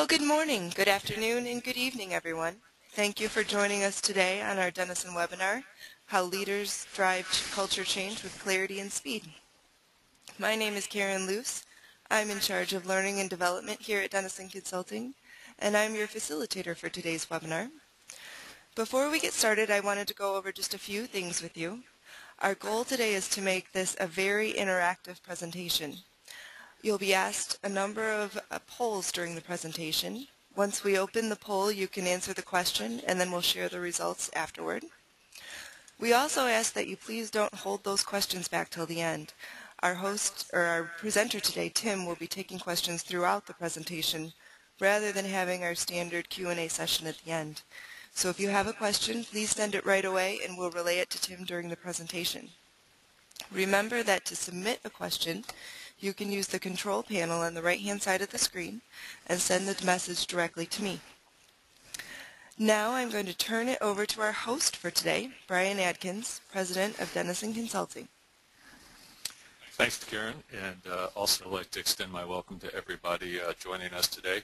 Well, good morning, good afternoon, and good evening, everyone. Thank you for joining us today on our Denison webinar, How Leaders Drive Culture Change with Clarity and Speed. My name is Karen Luce. I'm in charge of learning and development here at Denison Consulting, and I'm your facilitator for today's webinar. Before we get started, I wanted to go over just a few things with you. Our goal today is to make this a very interactive presentation. You'll be asked a number of polls during the presentation. Once we open the poll, you can answer the question, and then we'll share the results afterward. We also ask that you please don't hold those questions back till the end. Our host, or our presenter today, Tim, will be taking questions throughout the presentation rather than having our standard Q&A session at the end. So if you have a question, please send it right away, and we'll relay it to Tim during the presentation. Remember that to submit a question, you can use the control panel on the right-hand side of the screen and send the message directly to me. Now I'm going to turn it over to our host for today, Brian Adkins, President of Denison Consulting. Thanks, Karen, and also like to extend my welcome to everybody joining us today.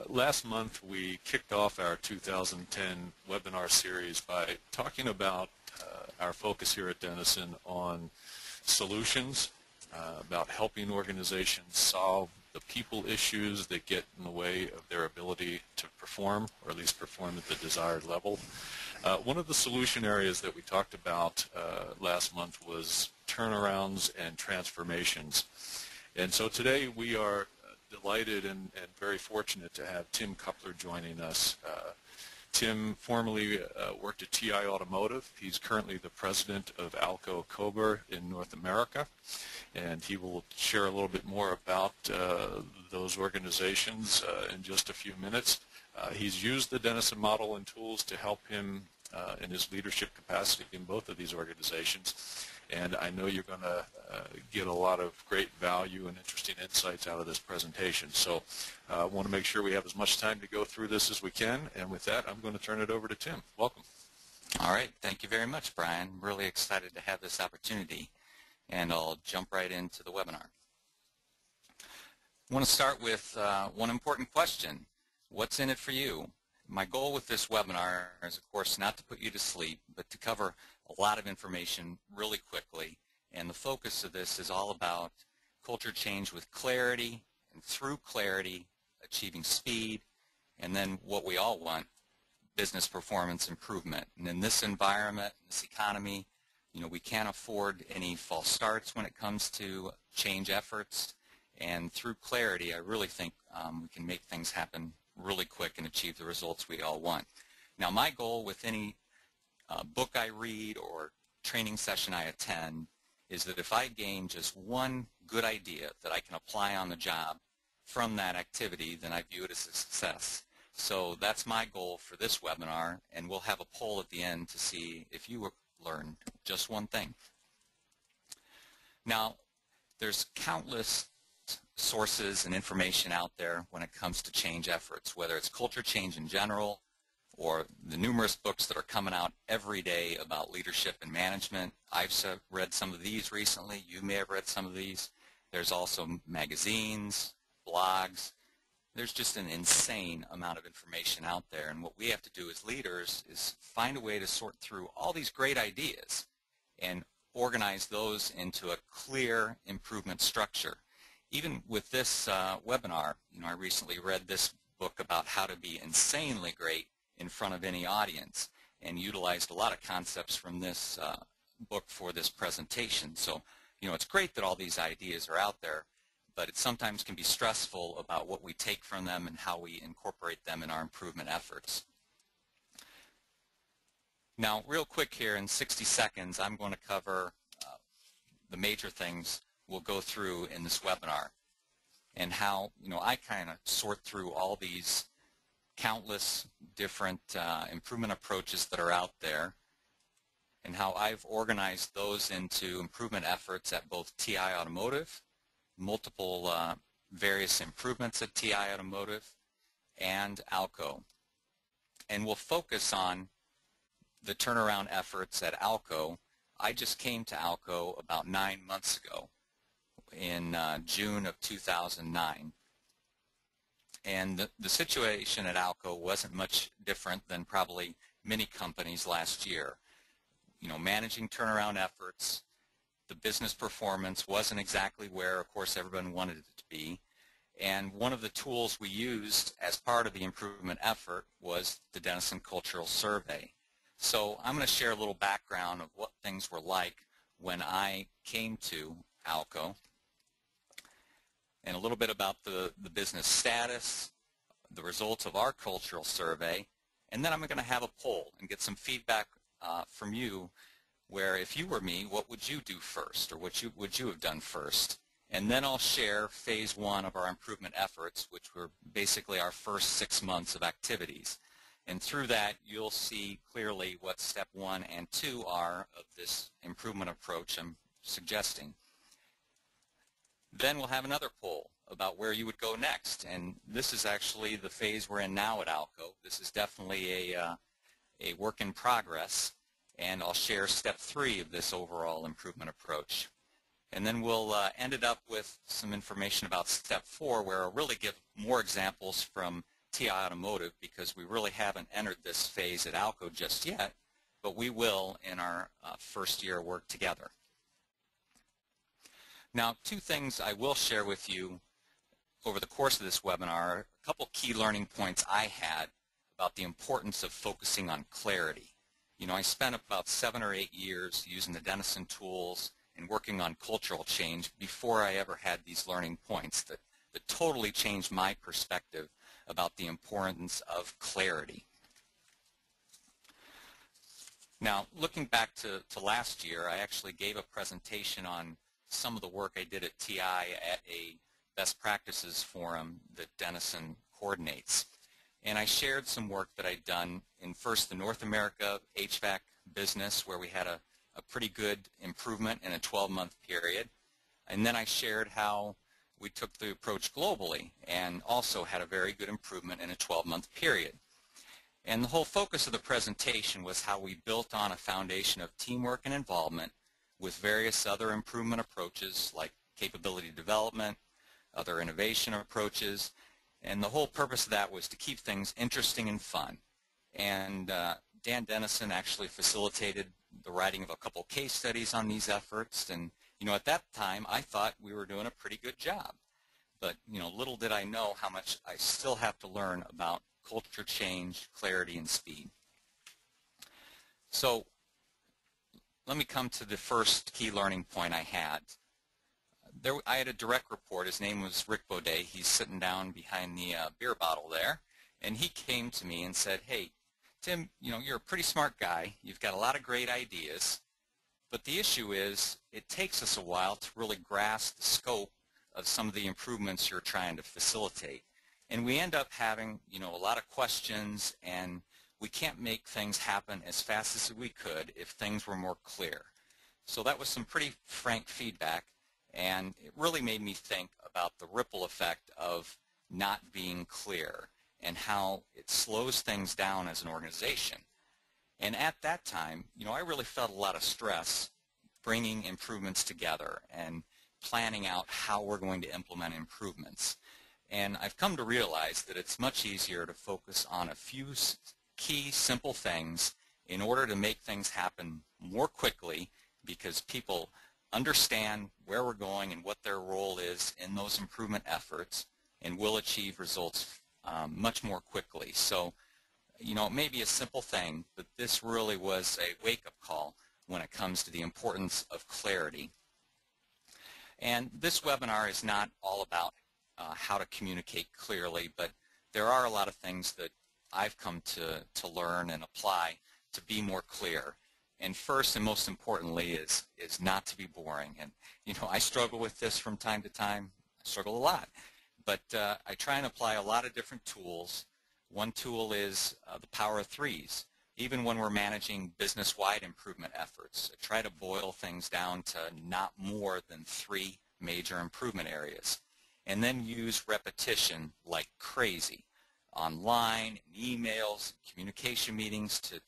Last month we kicked off our 2010 webinar series by talking about our focus here at Denison on solutions, about helping organizations solve the people issues that get in the way of their ability to perform, or at least perform at the desired level. One of the solution areas that we talked about last month was turnarounds and transformations. And so today we are delighted and very fortunate to have Tim Kuppler joining us. Tim formerly worked at TI Automotive. He's currently the president of Alco Cobra in North America, and he will share a little bit more about those organizations in just a few minutes. He's used the Denison model and tools to help him in his leadership capacity in both of these organizations, and I know you're going to get a lot of great value and interesting insights out of this presentation. So I want to make sure we have as much time to go through this as we can, and with that I'm going to turn it over to Tim. Welcome. All right, thank you very much, Brian. I'm really excited to have this opportunity, and I'll jump right into the webinar. I want to start with one important question. What's in it for you? My goal with this webinar is, of course, not to put you to sleep, but to cover a lot of information really quickly. And the focus of this is all about culture change with clarity, and through clarity, achieving speed, and then what we all want, business performance improvement. And in this environment, this economy, we can't afford any false starts when it comes to change efforts. And through clarity, I really think we can make things happen really quick and achieve the results we all want. Now, my goal with any book I read or training session I attend is that if I gain just one good idea that I can apply on the job from that activity, then I view it as a success. So that's my goal for this webinar, and we'll have a poll at the end to see if you learned just one thing. Now, there's countless sources and information out there when it comes to change efforts, whether it's culture change in general or the numerous books that are coming out every day about leadership and management. I've read some of these recently. You may have read some of these. There's also magazines, blogs. There's just an insane amount of information out there, and what we have to do as leaders is find a way to sort through all these great ideas and organize those into a clear improvement structure. Even with this webinar, I recently read this book about how to be insanely great in front of any audience, and utilized a lot of concepts from this book for this presentation. So, it's great that all these ideas are out there, but it sometimes can be stressful about what we take from them and how we incorporate them in our improvement efforts. Now, real quick here, in 60 seconds, I'm going to cover the major things we'll go through in this webinar, and how I kind of sort through all these countless different improvement approaches that are out there, and how I've organized those into improvement efforts at both TI Automotive, multiple various improvements at TI Automotive, and Alco. And we'll focus on the turnaround efforts at Alco. I just came to Alco about 9 months ago in June of 2009. And the situation at Alco wasn't much different than probably many companies last year. You know, managing turnaround efforts, the business performance wasn't exactly where, of course, everyone wanted it to be. And one of the tools we used as part of the improvement effort was the Denison Cultural Survey. So I'm going to share a little background of what things were like when I came to Alco, and a little bit about the business status, the results of our cultural survey, and then I'm going to have a poll and get some feedback from you, where if you were me, what would you do first, or what would you have done first? And then I'll share phase one of our improvement efforts, which were basically our first 6 months of activities. And through that, you'll see clearly what step 1 and 2 are of this improvement approach I'm suggesting. Then we'll have another poll about where you would go next. And this is actually the phase we're in now at Alco. This is definitely a work in progress. And I'll share step 3 of this overall improvement approach. And then we'll end it up with some information about step 4, where I'll really give more examples from TI Automotive, because we really haven't entered this phase at Alco just yet, but we will in our first year of work together. Now, 2 things I will share with you over the course of this webinar, a couple key learning points I had about the importance of focusing on clarity. You know, I spent about 7 or 8 years using the Denison tools and working on cultural change before I ever had these learning points that totally changed my perspective about the importance of clarity. Now, looking back to last year, I actually gave a presentation on some of the work I did at TI at a best practices forum that Denison coordinates. And I shared some work that I'd done in first the North America HVAC business, where we had a pretty good improvement in a 12-month period. And then I shared how we took the approach globally and also had a very good improvement in a 12-month period. And the whole focus of the presentation was how we built on a foundation of teamwork and involvement with various other improvement approaches like capability development, other innovation approaches, and the whole purpose of that was to keep things interesting and fun. And Dan Denison actually facilitated the writing of a couple case studies on these efforts, and you know, at that time I thought we were doing a pretty good job. But you know, little did I know how much I still have to learn about culture change, clarity, and speed. So let me come to the first key learning point I had. I had a direct report. His name was Rick Baudet. He's sitting down behind the beer bottle there, and he came to me and said, "Hey, Tim, you know, you're a pretty smart guy. You've got a lot of great ideas, but the issue is it takes us a while to really grasp the scope of some of the improvements you're trying to facilitate. And we end up having, you know, a lot of questions, and we can't make things happen as fast as we could if things were more clear." So that was some pretty frank feedback, and it really made me think about the ripple effect of not being clear and how it slows things down as an organization. And at that time, you know, I really felt a lot of stress bringing improvements together and planning out how we're going to implement improvements. And I've come to realize that it's much easier to focus on a few key, simple things in order to make things happen more quickly, because people understand where we're going and what their role is in those improvement efforts, and will achieve results much more quickly. So, you know, it may be a simple thing, but this really was a wake-up call when it comes to the importance of clarity. And this webinar is not all about how to communicate clearly, but there are a lot of things that I've come to learn and apply to be more clear. And first and most importantly is not to be boring. And, you know, I struggle with this from time to time. I struggle a lot. But I try and apply a lot of different tools. One tool is the power of threes. Even when we're managing business-wide improvement efforts, I try to boil things down to not more than 3 major improvement areas. And then use repetition like crazy online, in emails, communication meetings to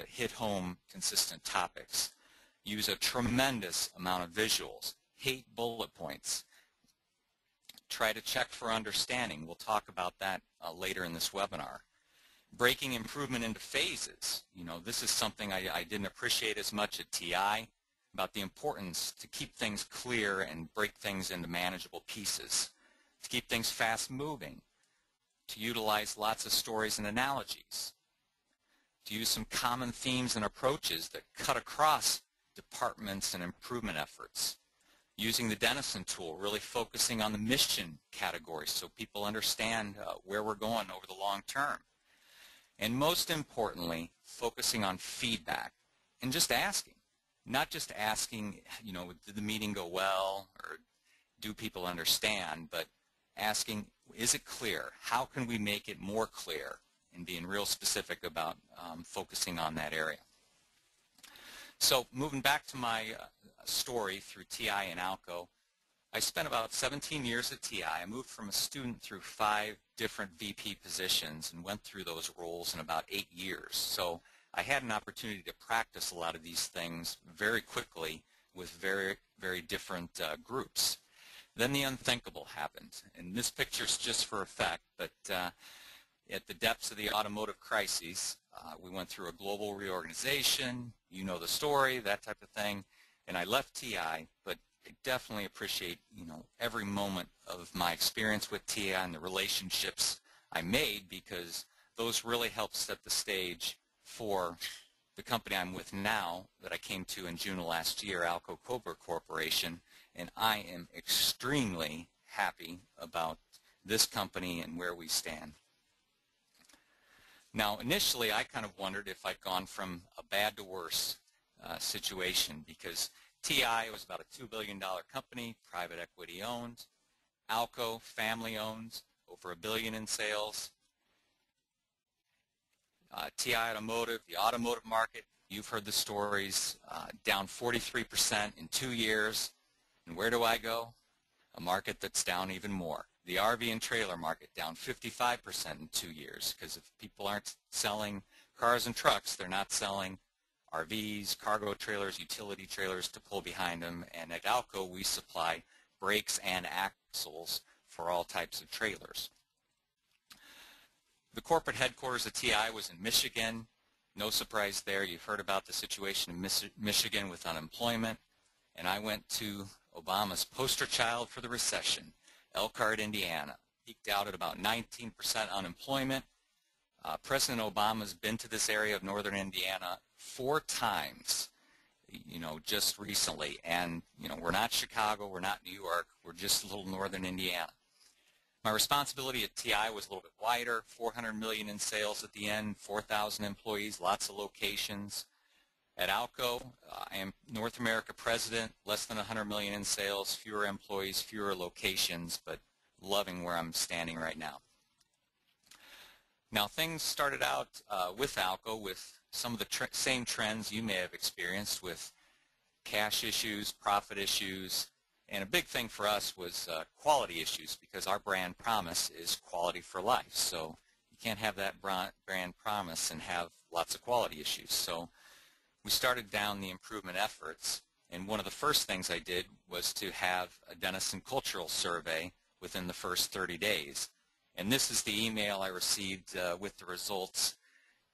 hit home consistent topics. Use a tremendous amount of visuals, hate bullet points. try to check for understanding. We'll talk about that later in this webinar. Breaking improvement into phases. This is something I didn't appreciate as much at TI, about the importance to keep things clear and break things into manageable pieces, to keep things fast moving, to utilize lots of stories and analogies, to use some common themes and approaches that cut across departments and improvement efforts. Using the Denison tool, really focusing on the mission category so people understand where we're going over the long term. And most importantly, focusing on feedback and just asking. Not just asking, did the meeting go well or do people understand, but asking, is it clear? How can we make it more clear? And being real specific about focusing on that area. So moving back to my story through TI and ALCO, I spent about 17 years at TI. I moved from a student through 5 different VP positions and went through those roles in about 8 years. So I had an opportunity to practice a lot of these things very quickly with very, very different groups. Then the unthinkable happened, and this picture's just for effect, but at the depths of the automotive crises, we went through a global reorganization, the story, that type of thing, and I left TI, but I definitely appreciate, every moment of my experience with TI and the relationships I made, because those really helped set the stage for the company I'm with now that I came to in June of last year, ALCO Kuppler Corporation, and I am extremely happy about this company and where we stand. Now, initially, I kind of wondered if I'd gone from a bad to worse situation, because TI was about a $2 billion company, private equity owned. ALCO, family owned, over $1 billion in sales. TI Automotive, the automotive market, you've heard the stories, down 43% in 2 years. And where do I go? A market that's down even more. The RV and trailer market down 55% in 2 years, because if people aren't selling cars and trucks, they're not selling RVs, cargo trailers, utility trailers to pull behind them. And at ALCO, we supply brakes and axles for all types of trailers. The corporate headquarters of TI was in Michigan. No surprise there. You've heard about the situation in Michigan with unemployment. And I went to Obama's poster child for the recession, Elkhart, Indiana. Peaked out at about 19% unemployment. President Obama's been to this area of northern Indiana 4 times, just recently. And, we're not Chicago, we're not New York, we're just a little northern Indiana. My responsibility at TI was a little bit wider, $400 million in sales at the end, 4,000 employees, lots of locations. At ALCO, I am North America president, less than $100 million in sales, fewer employees, fewer locations, but loving where I'm standing right now. Now, things started out with ALCO with some of the same trends you may have experienced, with cash issues, profit issues, and a big thing for us was quality issues, because our brand promise is quality for life. So you can't have that brand promise and have lots of quality issues. So we started down the improvement efforts, and one of the first things I did was to have a Denison cultural survey within the first 30 days. And this is the email I received with the results,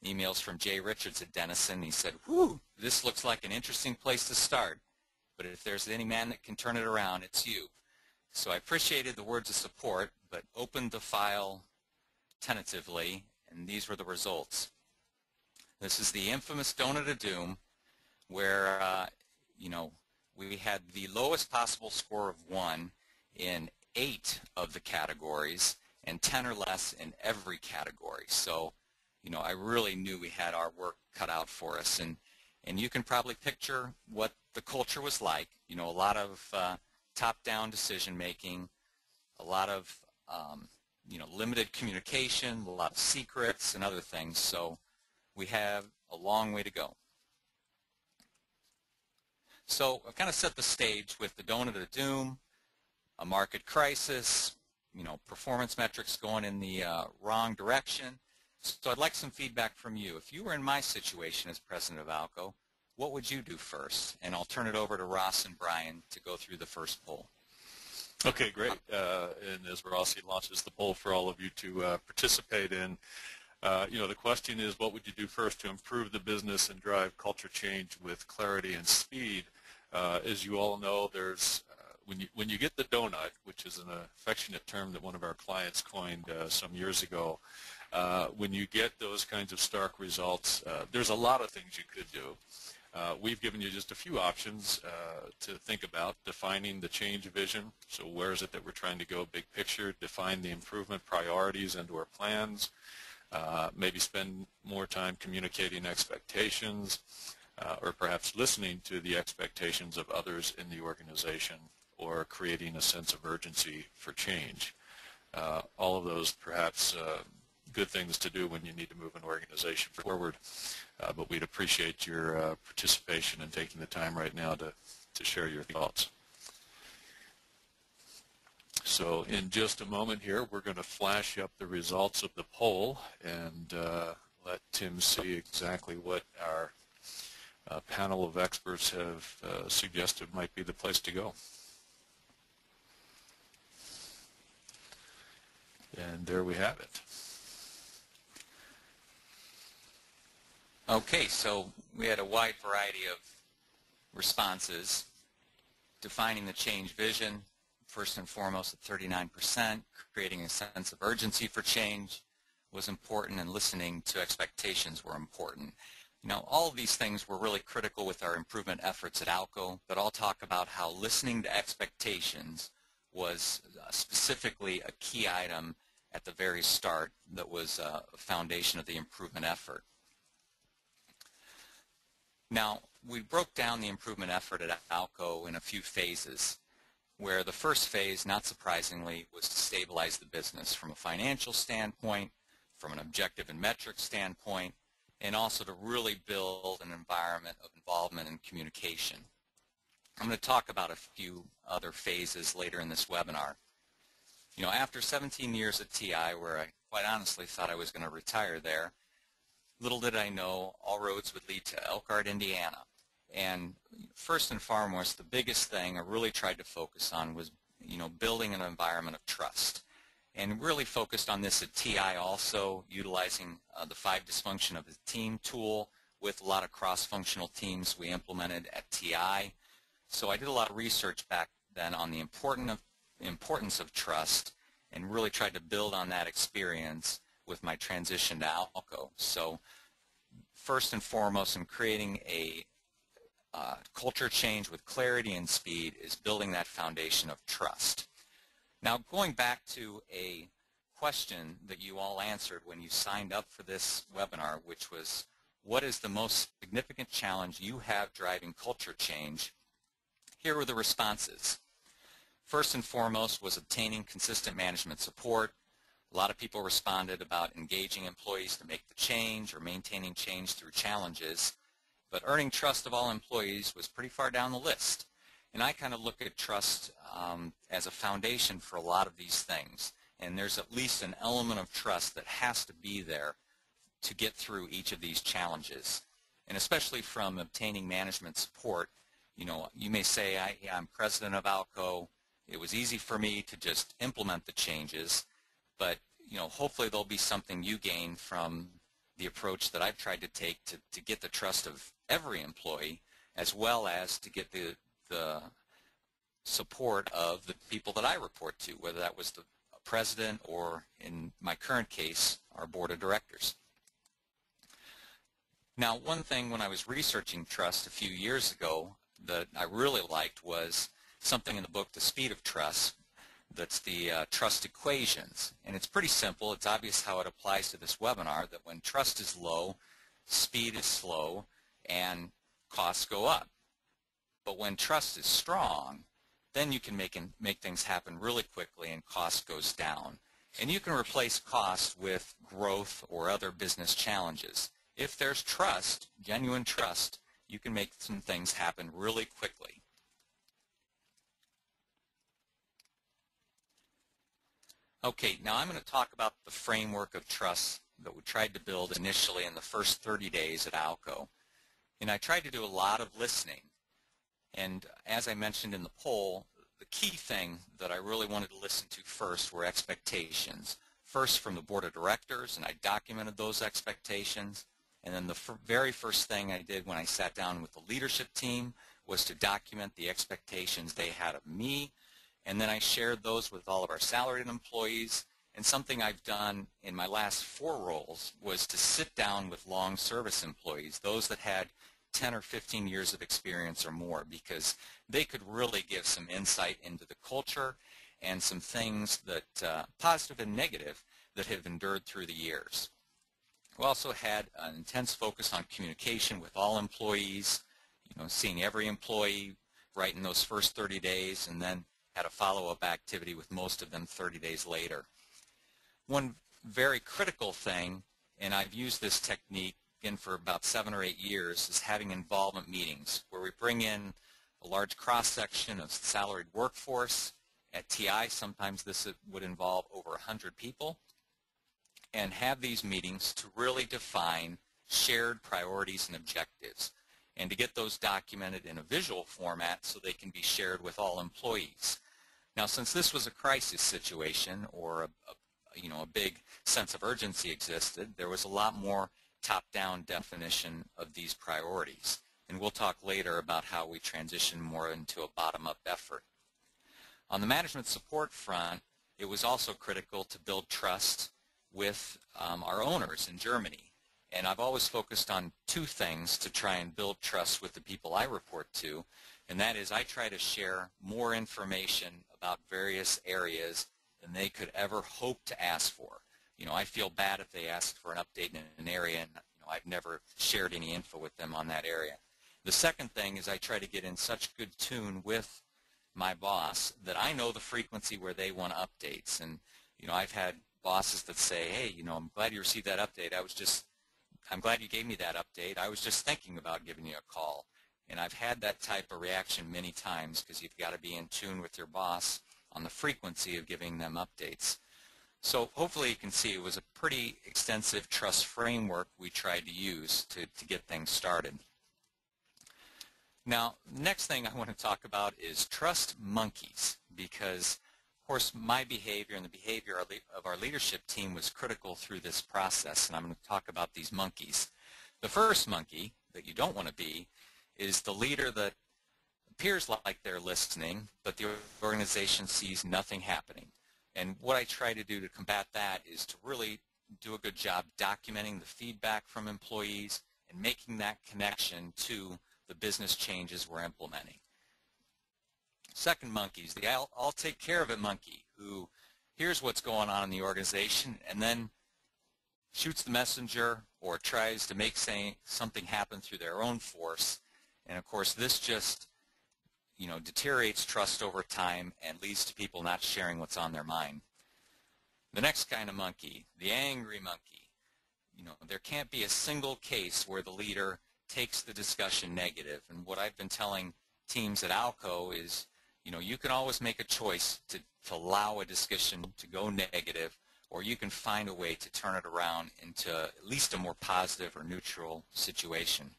emails from Jay Richards at Denison. He said, "Whew, this looks like an interesting place to start, but if there's any man that can turn it around, it's you." So I appreciated the words of support, but opened the file tentatively, and these were the results. This is the infamous donut of doom, where we had the lowest possible score of 1 in 8 of the categories and 10 or less in every category. So, I really knew we had our work cut out for us, and you can probably picture what the culture was like. A lot of top-down decision making, a lot of limited communication, a lot of secrets and other things. So we have a long way to go. So I've kind of set the stage with the donut of doom, a market crisis, performance metrics going in the wrong direction. So I'd like some feedback from you. If you were in my situation as president of ALCO, what would you do first? And I'll turn it over to Ross and Brian to go through the first poll. Okay, great. And as Rossi launches the poll for all of you to participate in, the question is, what would you do first to improve the business and drive culture change with clarity and speed? As you all know, there's when you get the donut, which is an affectionate term that one of our clients coined some years ago, when you get those kinds of stark results, there's a lot of things you could do. We've given you just a few options to think about. Defining the change vision, so where is it that we're trying to go, big picture. Define the improvement priorities into our plans. Maybe spend more time communicating expectations, or perhaps listening to the expectations of others in the organization, or creating a sense of urgency for change. All of those perhaps good things to do when you need to move an organization forward. But we'd appreciate your participation and taking the time right now to share your thoughts. So in just a moment here, we're going to flash up the results of the poll and let Tim see exactly what our panel of experts have suggested might be the place to go. And there we have it. Okay, so we had a wide variety of responses. Defining the change vision, first and foremost at 39%, creating a sense of urgency for change was important, and listening to expectations were important. All of these things were really critical with our improvement efforts at ALCO, but I'll talk about how listening to expectations was specifically a key item at the very start that was a foundation of the improvement effort. Now, we broke down the improvement effort at ALCO in a few phases, where the first phase, not surprisingly, was to stabilize the business from a financial standpoint, from an objective and metric standpoint, and also to really build an environment of involvement and communication. I'm going to talk about a few other phases later in this webinar. After 17 years at TI, where I quite honestly thought I was going to retire there, little did I know all roads would lead to Elkhart, Indiana. And first and foremost, the biggest thing I really tried to focus on was, building an environment of trust. And really focused on this at TI also, utilizing the 5 dysfunction of the team tool with a lot of cross-functional teams we implemented at TI. So I did a lot of research back then on the importance of trust, and really tried to build on that experience with my transition to ALCO. So first and foremost, in creating a culture change with clarity and speed is building that foundation of trust. Now, going back to a question that you all answered when you signed up for this webinar, which was, what is the most significant challenge you have driving culture change? Here were the responses. First and foremost was obtaining consistent management support. A lot of people responded about engaging employees to make the change or maintaining change through challenges. But earning trust of all employees was pretty far down the list. And I kind of look at trust as a foundation for a lot of these things. And there's at least an element of trust that has to be there to get through each of these challenges. And especially from obtaining management support, you may say, I'm president of ALCO. It was easy for me to just implement the changes. But hopefully there'll be something you gain from the approach that I've tried to take to get the trust of every employee, as well as to get the support of the people that I report to, whether that was the president or, in my current case, our board of directors. Now, one thing when I was researching trust a few years ago that I really liked was something in the book, The Speed of Trust, that's the trust equations. And it's pretty simple. It's obvious how it applies to this webinar, that when trust is low, speed is slow, and costs go up. But when trust is strong, then you can make things happen really quickly and cost goes down. And you can replace cost with growth or other business challenges. If there's trust, genuine trust, you can make some things happen really quickly. Okay, now I'm going to talk about the framework of trust that we tried to build initially in the first 30 days at ALCO. And I tried to do a lot of listening. And as I mentioned in the poll, the key thing that I really wanted to listen to first were expectations. First from the board of directors, and I documented those expectations. And then the very first thing I did when I sat down with the leadership team was to document the expectations they had of me. And then I shared those with all of our salaried employees. And something I've done in my last 4 roles was to sit down with long service employees, those that had 10 or 15 years of experience or more, because they could really give some insight into the culture and some things that, positive and negative, that have endured through the years. We also had an intense focus on communication with all employees, seeing every employee right in those first 30 days, and then had a follow-up activity with most of them 30 days later. One very critical thing, and I've used this technique again for about 7 or 8 years, is having involvement meetings where we bring in a large cross-section of salaried workforce. At TI, sometimes this would involve over 100 people, and have these meetings to really define shared priorities and objectives, and to get those documented in a visual format so they can be shared with all employees. Now, since this was a crisis situation, or a big sense of urgency existed, there was a lot more top-down definition of these priorities. And we'll talk later about how we transition more into a bottom-up effort. On the management support front, it was also critical to build trust with our owners in Germany. And I've always focused on 2 things to try and build trust with the people I report to, and that is I try to share more information about various areas than they could ever hope to ask for. I feel bad if they ask for an update in an area and I've never shared any info with them on that area. The second thing is I try to get in such good tune with my boss that I know the frequency where they want updates. And I've had bosses that say, hey, I'm glad you received that update. I'm glad you gave me that update. I was just thinking about giving you a call. And I've had that type of reaction many times, because you've got to be in tune with your boss on the frequency of giving them updates. So hopefully you can see it was a pretty extensive trust framework we tried to use to get things started. Now, next thing I want to talk about is trust monkeys, because of course my behavior and the behavior of our leadership team was critical through this process, and I'm going to talk about these monkeys. The first monkey that you don't want to be is the leader that appears like they're listening, but the organization sees nothing happening. And what I try to do to combat that is to really do a good job documenting the feedback from employees and making that connection to the business changes we're implementing. Second monkey is the I'll take care of it monkey, who hears what's going on in the organization and then shoots the messenger or tries to make something happen through their own force. And of course this just deteriorates trust over time and leads to people not sharing what's on their mind. The next kind of monkey, the angry monkey. There can't be a single case where the leader takes the discussion negative. And what I've been telling teams at ALCO is, you can always make a choice to allow a discussion to go negative, or you can find a way to turn it around into at least a more positive or neutral situation.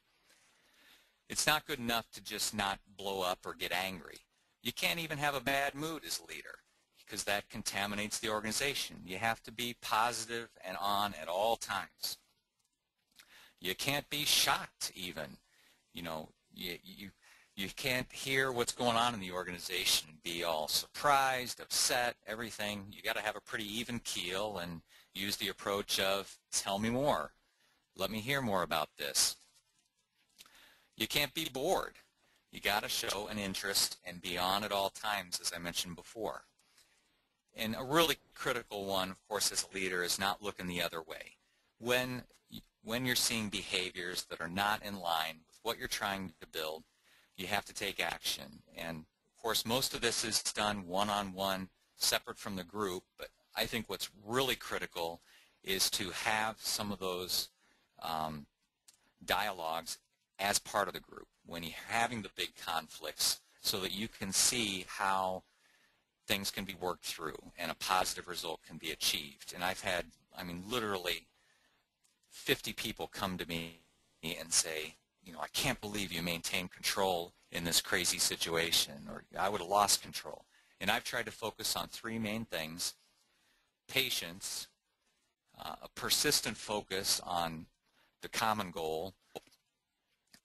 It's not good enough to just not blow up or get angry. You can't even have a bad mood as a leader, because that contaminates the organization. You have to be positive and on at all times. You can't be shocked even. You can't hear what's going on in the organization and be all surprised, upset, everything. You got to have a pretty even keel and use the approach of, tell me more. Let me hear more about this. You can't be bored. You got to show an interest and be on at all times, as I mentioned before. And a really critical one, of course, as a leader, is not looking the other way. When you're seeing behaviors that are not in line with what you're trying to build, you have to take action. And of course, most of this is done one-on-one, separate from the group, but I think what's really critical is to have some of those dialogues as part of the group when you're having the big conflicts, so that you can see how things can be worked through and a positive result can be achieved. And I've had, literally 50 people come to me and say, I can't believe you maintain control in this crazy situation, or I would have lost control. And I've tried to focus on three main things: patience, a persistent focus on the common goal,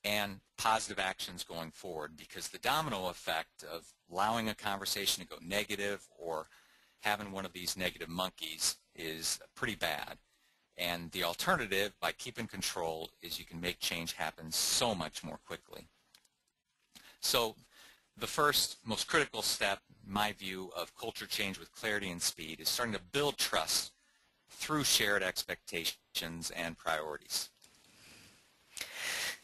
and positive actions going forward, because the domino effect of allowing a conversation to go negative or having one of these negative monkeys is pretty bad. And the alternative, by keeping control, is you can make change happen so much more quickly. So the first, most critical step, in my view, of culture change with clarity and speed is starting to build trust through shared expectations and priorities.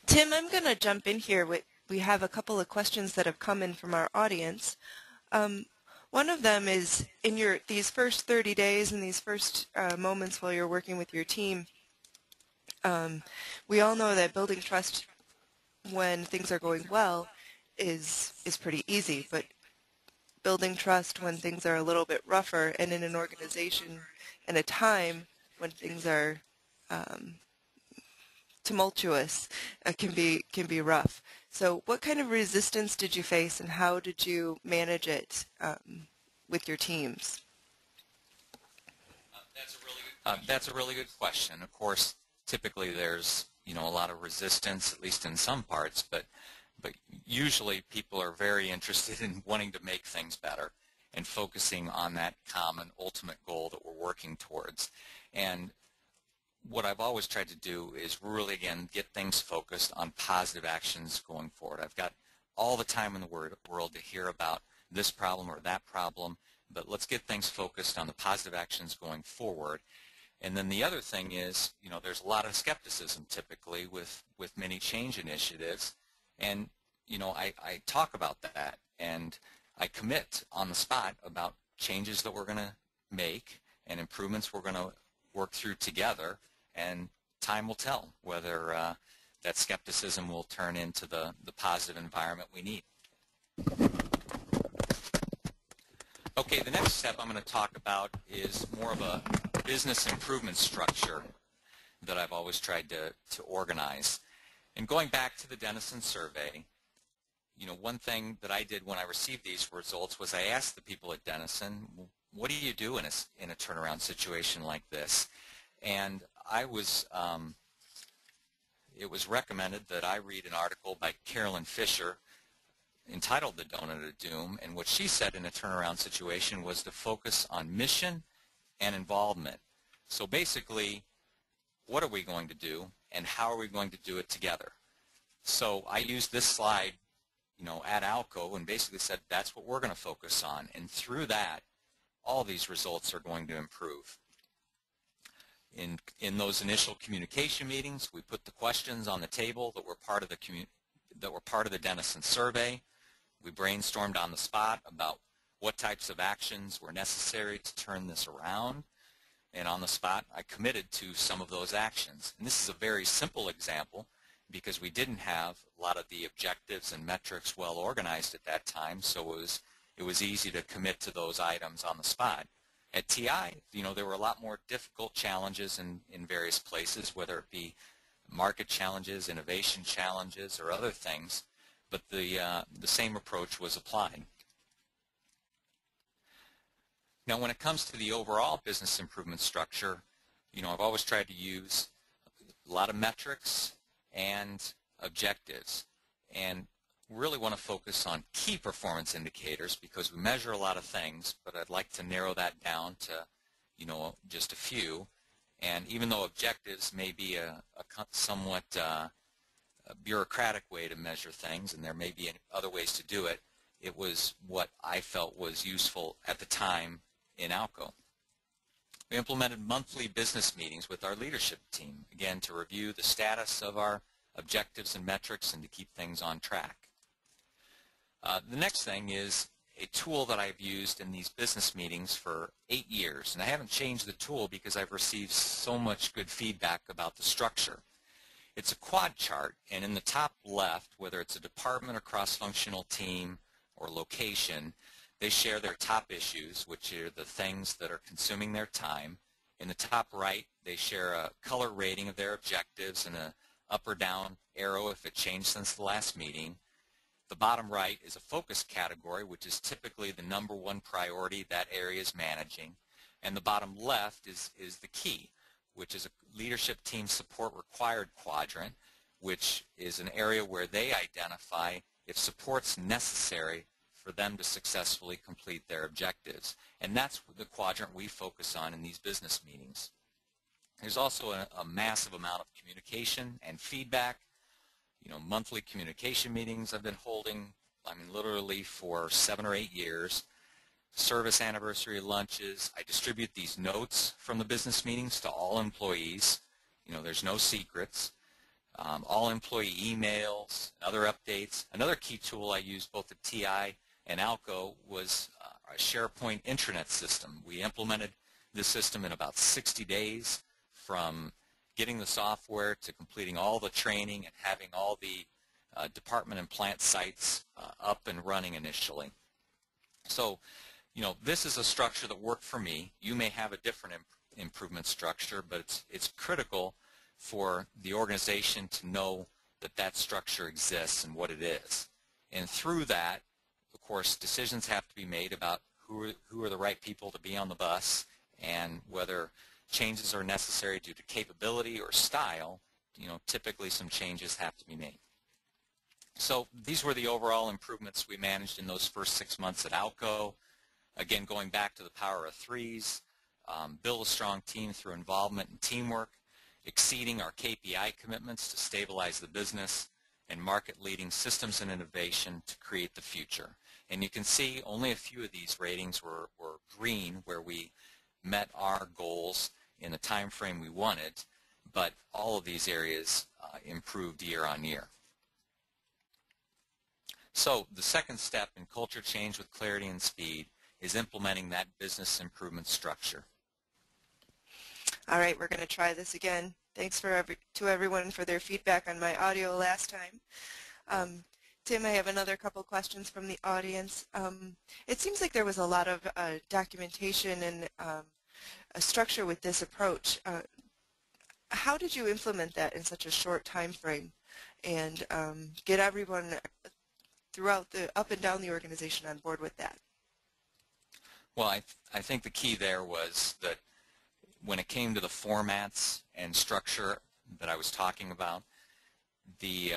Tim, I'm going to jump in here. We have a couple of questions that have come in from our audience. One of them is, in these first 30 days and these first moments while you're working with your team, we all know that building trust when things are going well is pretty easy, but building trust when things are a little bit rougher and in an organization and a time when things are tumultuous can be rough. So what kind of resistance did you face, and how did you manage it with your teams? That's a really good question. Of course, typically there's a lot of resistance, at least in some parts, but usually people are very interested in wanting to make things better and focusing on that common ultimate goal that we're working towards. And what I've always tried to do is really, again, get things focused on positive actions going forward. I've got all the time in the world to hear about this problem or that problem, but let's get things focused on the positive actions going forward. And then the other thing is, there's a lot of skepticism typically with many change initiatives. And, I talk about that, and I commit on the spot about changes that we're going to make and improvements we're going to work through together. And time will tell whether that skepticism will turn into the positive environment we need. Okay, the next step I'm going to talk about is more of a business improvement structure that I've always tried to organize. And going back to the Denison survey, one thing that I did when I received these results was I asked the people at Denison, what do you do in a turnaround situation like this? And it was recommended that I read an article by Carolyn Fisher entitled The Donut of Doom, and what she said in a turnaround situation was to focus on mission and involvement. So basically, what are we going to do, and how are we going to do it together? So I used this slide, at ALCO, and basically said that's what we're going to focus on, and through that, all these results are going to improve. In those initial communication meetings, we put the questions on the table that were part of the Denison survey. We brainstormed on the spot about what types of actions were necessary to turn this around. And on the spot, I committed to some of those actions. And this is a very simple example because we didn't have a lot of the objectives and metrics well organized at that time, so it was easy to commit to those items on the spot. At TI, there were a lot more difficult challenges in various places, whether it be market challenges, innovation challenges, or other things, but the same approach was applied. Now, when it comes to the overall business improvement structure, I've always tried to use a lot of metrics and objectives, and really want to focus on key performance indicators because we measure a lot of things, but I'd like to narrow that down to, just a few. And even though objectives may be a somewhat bureaucratic way to measure things, and there may be other ways to do it, it was what I felt was useful at the time in ALCO. We implemented monthly business meetings with our leadership team, again, to review the status of our objectives and metrics and to keep things on track. The next thing is a tool that I've used in these business meetings for 8 years, and I haven't changed the tool because I've received so much good feedback about the structure. It's a quad chart, and in the top left, whether it's a department or cross-functional team or location, they share their top issues, which are the things that are consuming their time. In the top right, they share a color rating of their objectives and a up or down arrow if it changed since the last meeting. The bottom right is a focus category, which is typically the #1 priority that area is managing. And the bottom left is the key, which is a leadership team support required quadrant, which is an area where they identify if support's necessary for them to successfully complete their objectives. And that's the quadrant we focus on in these business meetings. There's also a massive amount of communication and feedback. Monthly communication meetings I've been holding, literally for 7 or 8 years. Service anniversary lunches. I distribute these notes from the business meetings to all employees. There's no secrets. All employee emails, other updates. Another key tool I used both at TI and ALCO was a SharePoint intranet system. We implemented this system in about 60 days, from getting the software to completing all the training and having all the department and plant sites up and running initially. So, this is a structure that worked for me. You may have a different improvement structure, but it's critical for the organization to know that that structure exists and what it is. And through that, of course, decisions have to be made about who are the right people to be on the bus, and whether changes are necessary due to capability or style. Typically some changes have to be made. So these were the overall improvements we managed in those first 6 months at ALCO. Again, going back to the power of threes, build a strong team through involvement and teamwork, exceeding our KPI commitments to stabilize the business, and market-leading systems and innovation to create the future. And you can see only a few of these ratings were green, where we met our goals in the time frame we wanted, but all of these areas improved year on year. So the second step in culture change with clarity and speed is implementing that business improvement structure. All right, we're going to try this again. Thanks to everyone for their feedback on my audio last time. Tim, I have another couple questions from the audience. It seems like there was a lot of documentation and a structure with this approach. How did you implement that in such a short time frame and get everyone throughout up and down the organization on board with that? Well, I think the key there was that when it came to the formats and structure that I was talking about, the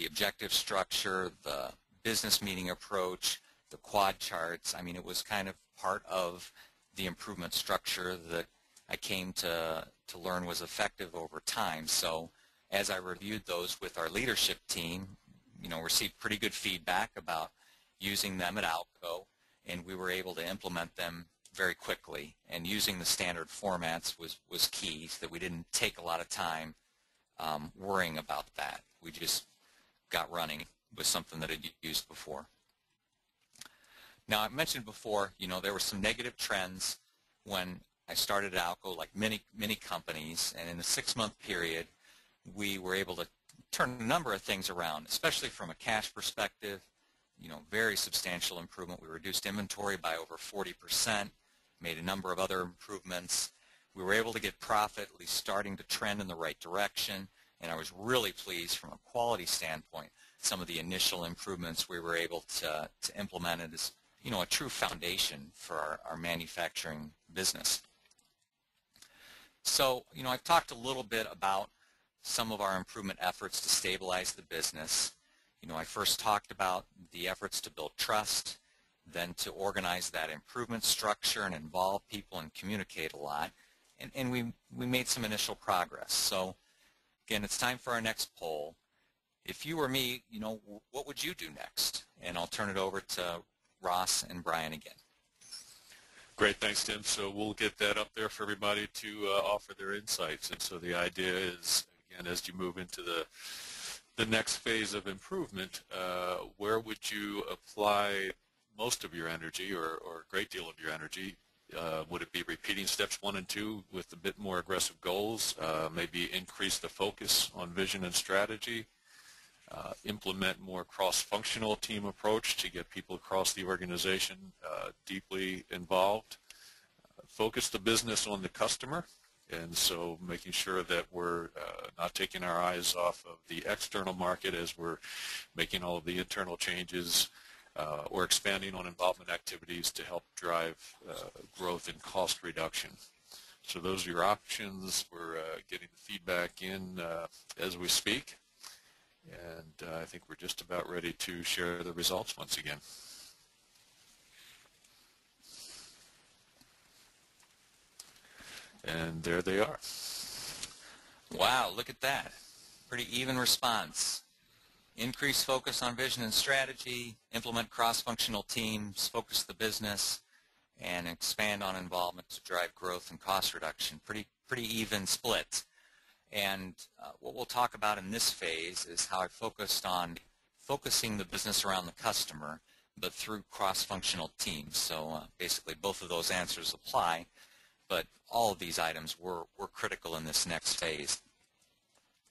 objective structure, the business meeting approach, the quad charts, it was kind of part of the improvement structure that I came to learn was effective over time. So as I reviewed those with our leadership team, received pretty good feedback about using them at ALCO, and we were able to implement them very quickly. And using the standard formats was key, so that we didn't take a lot of time worrying about that. We just got running with something that I'd used before. Now, I mentioned before, there were some negative trends when I started at ALCO, like many companies, and in a 6-month period, we were able to turn a number of things around, especially from a cash perspective. Very substantial improvement. We reduced inventory by over 40%, made a number of other improvements. We were able to get profit at least starting to trend in the right direction, and I was really pleased from a quality standpoint. Some of the initial improvements we were able to implement it as a true foundation for our manufacturing business. So, I've talked a little bit about some of our improvement efforts to stabilize the business. I first talked about the efforts to build trust, then to organize that improvement structure and involve people and communicate a lot. And we made some initial progress. So, again, it's time for our next poll. If you were me, what would you do next? And I'll turn it over to Ross and Brian again. Great, thanks, Tim. So we'll get that up there for everybody to offer their insights. And so the idea is, again, as you move into the next phase of improvement, where would you apply most of your energy, or a great deal of your energy? Would it be repeating steps 1 and 2 with a bit more aggressive goals? Maybe increase the focus on vision and strategy? Implement more cross-functional team approach to get people across the organization deeply involved? Focus the business on the customer, And so making sure that we're not taking our eyes off of the external market as we're making all of the internal changes or expanding on involvement activities to help drive growth and cost reduction. So those are your options. We're getting the feedback in as we speak. And I think we're just about ready to share the results once again. And there they are. Wow, look at that. Pretty even response. Increase focus on vision and strategy, implement cross-functional teams, focus the business, and expand on involvement to drive growth and cost reduction. Pretty even split. And what we'll talk about in this phase is how I focused on focusing the business around the customer, but through cross-functional teams. So basically both of those answers apply, but all of these items were critical in this next phase.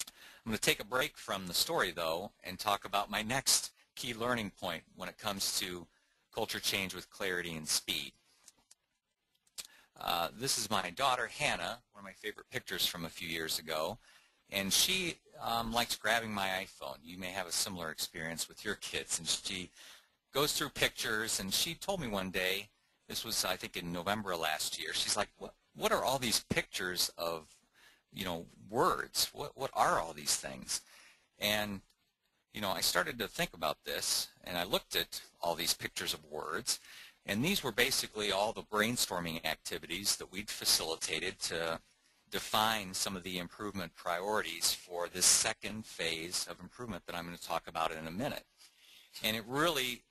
I'm going to take a break from the story, though, and talk about my next key learning point when it comes to culture change with clarity and speed. This is my daughter, Hannah, one of my favorite pictures from a few years ago, and she likes grabbing my iPhone. You may have a similar experience with your kids, and she goes through pictures, and she told me one day, this was I think in November of last year, she's like, what are all these pictures of, words? What are all these things? And I started to think about this, and I looked at all these pictures of words, and these were basically all the brainstorming activities that we'd facilitated to define some of the improvement priorities for this second phase of improvement that I'm going to talk about in a minute. And it really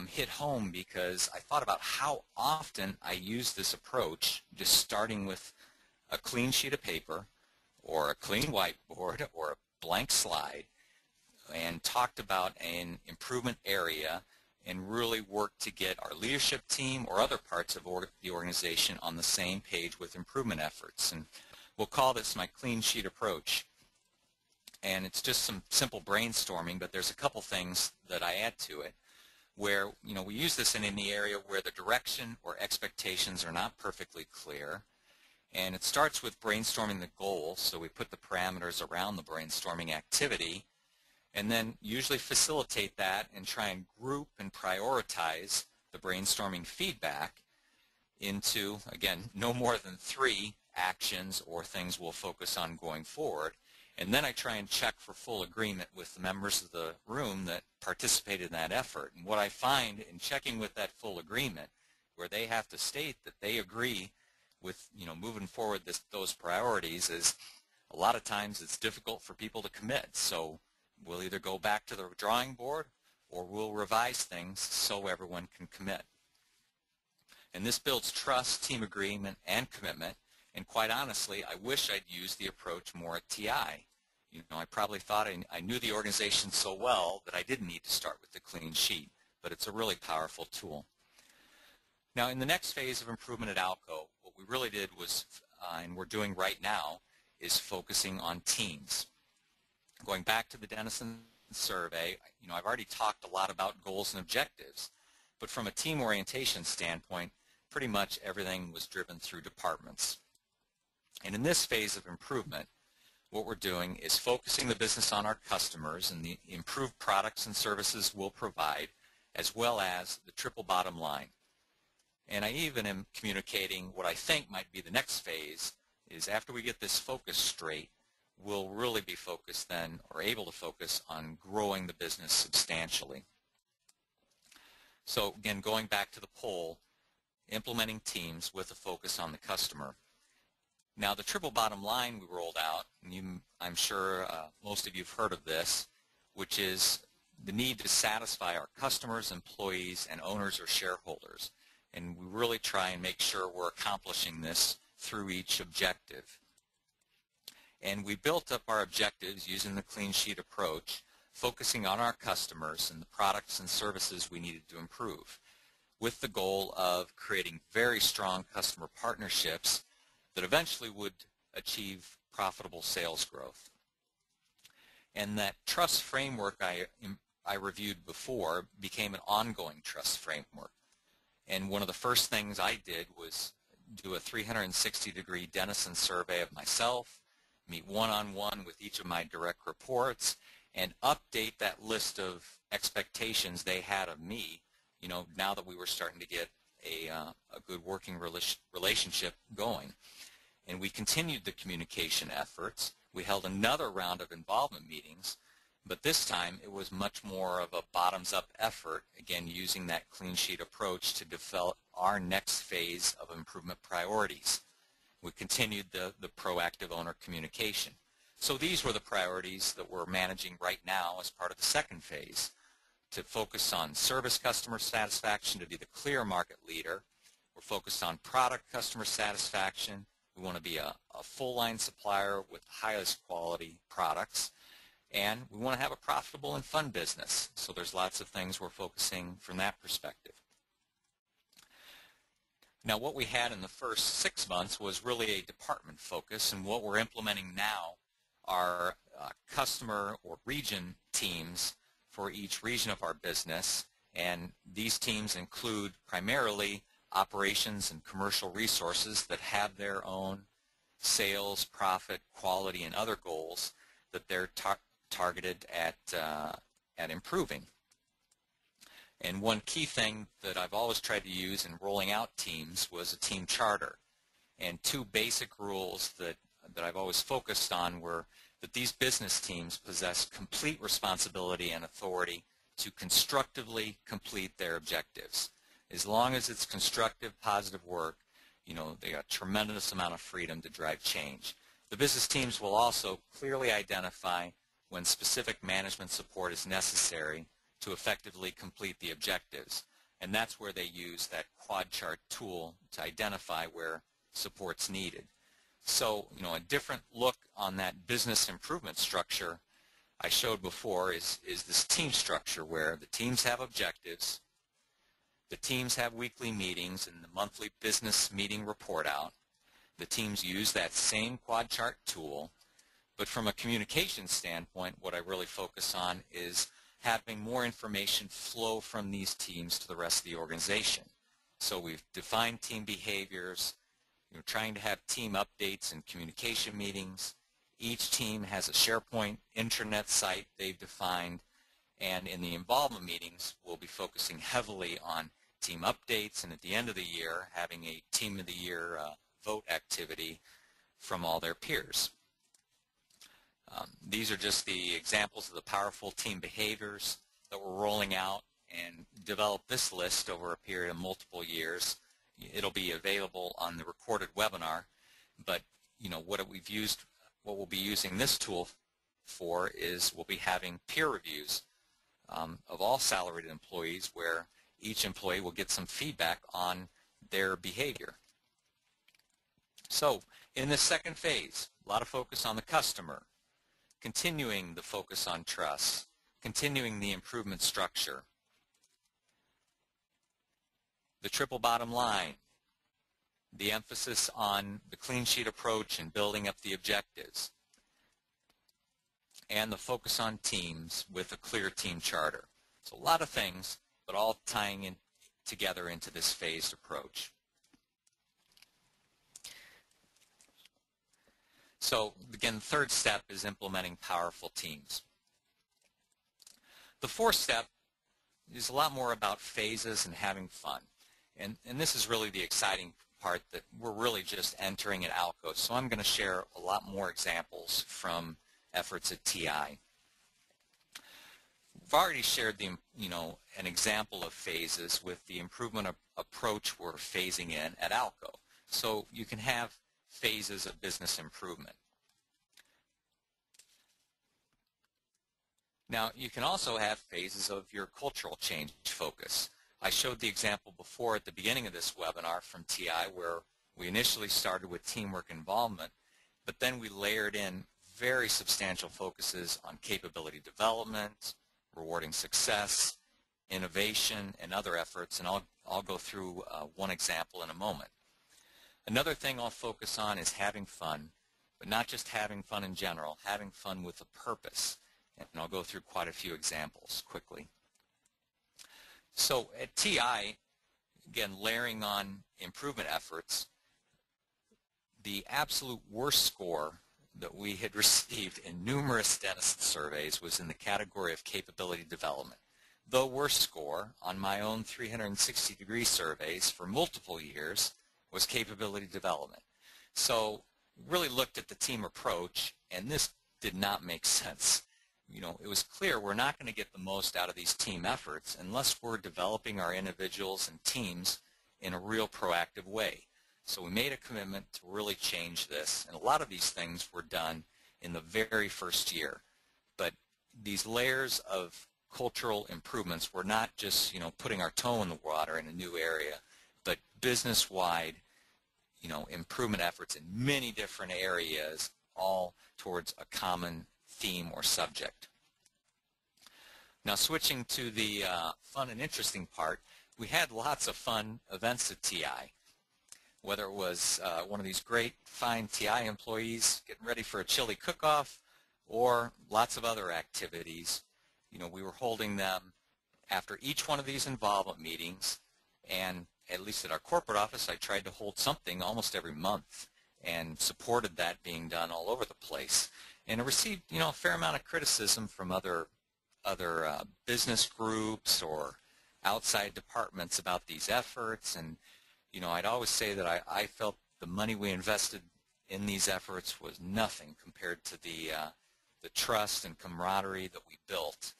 hit home because I thought about how often I use this approach, just starting with a clean sheet of paper or a clean whiteboard or a blank slide, and talked about an improvement area and really worked to get our leadership team or other parts of the organization on the same page with improvement efforts. And we'll call this my clean sheet approach. And it's just some simple brainstorming, but there's a couple things that I add to it where, we use this in the area where the direction or expectations are not perfectly clear. And it starts with brainstorming the goal, so we put the parameters around the brainstorming activity, and then usually facilitate that and try and group and prioritize the brainstorming feedback into, again, no more than 3 actions or things we'll focus on going forward. And then I try and check for full agreement with the members of the room that participated in that effort. And what I find in checking with that full agreement, where they have to state that they agree with, moving forward those priorities, is a lot of times it's difficult for people to commit. So we'll either go back to the drawing board or we'll revise things so everyone can commit. And this builds trust, team agreement, and commitment. And quite honestly, I wish I'd used the approach more at TI. I probably thought I knew the organization so well that I didn't need to start with the clean sheet, but it's a really powerful tool. Now, in the next phase of improvement at ALCO, what we really did was, and we're doing right now, is focusing on teams. Going back to the Denison survey, I've already talked a lot about goals and objectives, but from a team orientation standpoint, pretty much everything was driven through departments. And in this phase of improvement, what we're doing is focusing the business on our customers and the improved products and services we'll provide, as well as the triple bottom line. And I even am communicating what I think might be the next phase is after we get this focus straight, we'll really be focused then, or able to focus on growing the business substantially. So again, going back to the poll, implementing teams with a focus on the customer. Now the triple bottom line we rolled out, and I'm sure most of you have heard of this, which is the need to satisfy our customers, employees, and owners or shareholders. And we really try and make sure we're accomplishing this through each objective. And we built up our objectives using the clean sheet approach, focusing on our customers and the products and services we needed to improve, with the goal of creating very strong customer partnerships that eventually would achieve profitable sales growth. And that trust framework I reviewed before became an ongoing trust framework. And one of the first things I did was do a 360-degree Denison survey of myself, meet one-on-one with each of my direct reports, and update that list of expectations they had of me, now that we were starting to get a good working relationship going. And we continued the communication efforts. We held another round of involvement meetings, but this time it was much more of a bottoms-up effort, again using that clean sheet approach to develop our next phase of improvement priorities. We continued the proactive owner communication. So these were the priorities that we're managing right now as part of the second phase, to focus on service customer satisfaction, to be the clear market leader. We're focused on product customer satisfaction. We want to be a full-line supplier with highest quality products. And we want to have a profitable and fun business. So there's lots of things we're focusing from that perspective. Now, what we had in the first 6 months was really a department focus, and what we're implementing now are customer or region teams for each region of our business. And these teams include primarily operations and commercial resources that have their own sales, profit, quality, and other goals that they're targeted at improving. And one key thing that I've always tried to use in rolling out teams was a team charter. And two basic rules that I've always focused on were that these business teams possess complete responsibility and authority to constructively complete their objectives. As long as it's constructive, positive work, they got a tremendous amount of freedom to drive change. The business teams will also clearly identify when specific management support is necessary to effectively complete the objectives. And that's where they use that quad chart tool to identify where support's needed. So, a different look on that business improvement structure I showed before is this team structure where the teams have objectives, the teams have weekly meetings and the monthly business meeting report out. The teams use that same quad chart tool, but from a communication standpoint, what I really focus on is having more information flow from these teams to the rest of the organization. So we've defined team behaviors, trying to have team updates and communication meetings. Each team has a SharePoint intranet site they've defined, and in the involvement meetings, we'll be focusing heavily on team updates, and at the end of the year, having a Team of the Year vote activity from all their peers. These are just the examples of the powerful team behaviors that we're rolling out, and develop this list over a period of multiple years. It'll be available on the recorded webinar, but what we'll be using this tool for is we'll be having peer reviews of all salaried employees, where each employee will get some feedback on their behavior. So in this second phase, a lot of focus on the customer, continuing the focus on trust, continuing the improvement structure, the triple bottom line, the emphasis on the clean sheet approach and building up the objectives, and the focus on teams with a clear team charter. So a lot of things, but all tying in together into this phased approach. So again, the third step is implementing powerful teams. The fourth step is a lot more about phases and having fun. And this is really the exciting part that we're really just entering at ALCO. So I'm going to share a lot more examples from efforts at TI. We've already shared an example of phases with the improvement approach we're phasing in at ALCO. So you can have phases of business improvement. Now, you can also have phases of your cultural change focus. I showed the example before at the beginning of this webinar from TI, where we initially started with teamwork involvement, but then we layered in very substantial focuses on capability development, rewarding success, innovation, and other efforts, and I'll go through one example in a moment. Another thing I'll focus on is having fun, but not just having fun in general, having fun with a purpose, and I'll go through quite a few examples quickly. So at TI, again, layering on improvement efforts, the absolute worst score that we had received in numerous Denison surveys was in the category of capability development. The worst score on my own 360-degree surveys for multiple years was capability development. So really looked at the team approach, and this did not make sense. It was clear we're not going to get the most out of these team efforts unless we're developing our individuals and teams in a real proactive way. So we made a commitment to really change this, and a lot of these things were done in the very first year. But these layers of cultural improvements were not just, putting our toe in the water in a new area, but business-wide, improvement efforts in many different areas, all towards a common theme or subject. Now, switching to the fun and interesting part, we had lots of fun events at TI. Whether it was one of these great, fine TI employees getting ready for a chili cook-off or lots of other activities, we were holding them after each one of these involvement meetings, and at least at our corporate office, I tried to hold something almost every month and supported that being done all over the place. And I received, a fair amount of criticism from other business groups or outside departments about these efforts, and I'd always say that I felt the money we invested in these efforts was nothing compared to the trust and camaraderie that we built.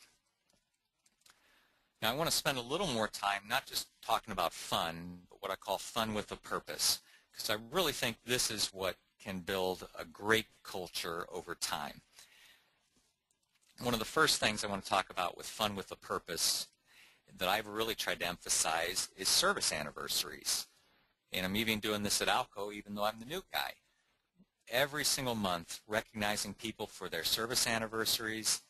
Now, I want to spend a little more time not just talking about fun, but what I call fun with a purpose, because I really think this is what can build a great culture over time. One of the first things I want to talk about with fun with a purpose that I've really tried to emphasize is service anniversaries. And I'm even doing this at ALCO, even though I'm the new guy. Every single month, recognizing people for their service anniversaries,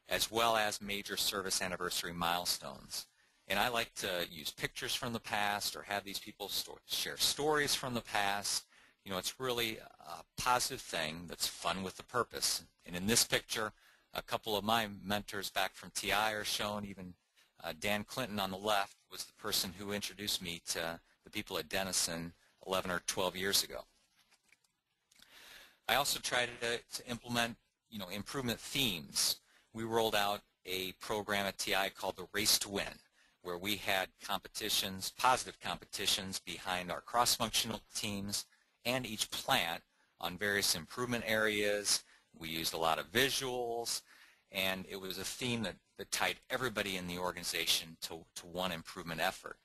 as well as major service anniversary milestones. And I like to use pictures from the past or have these people share stories from the past. It's really a positive thing that's fun with a purpose. And in this picture, a couple of my mentors back from TI are shown. Even Dan Clinton on the left was the person who introduced me to the people at Denison 11 or 12 years ago. I also tried to implement, improvement themes. We rolled out a program at TI called the Race to Win, where we had competitions, positive competitions behind our cross-functional teams and each plant on various improvement areas. We used a lot of visuals, and it was a theme that tied everybody in the organization to one improvement effort.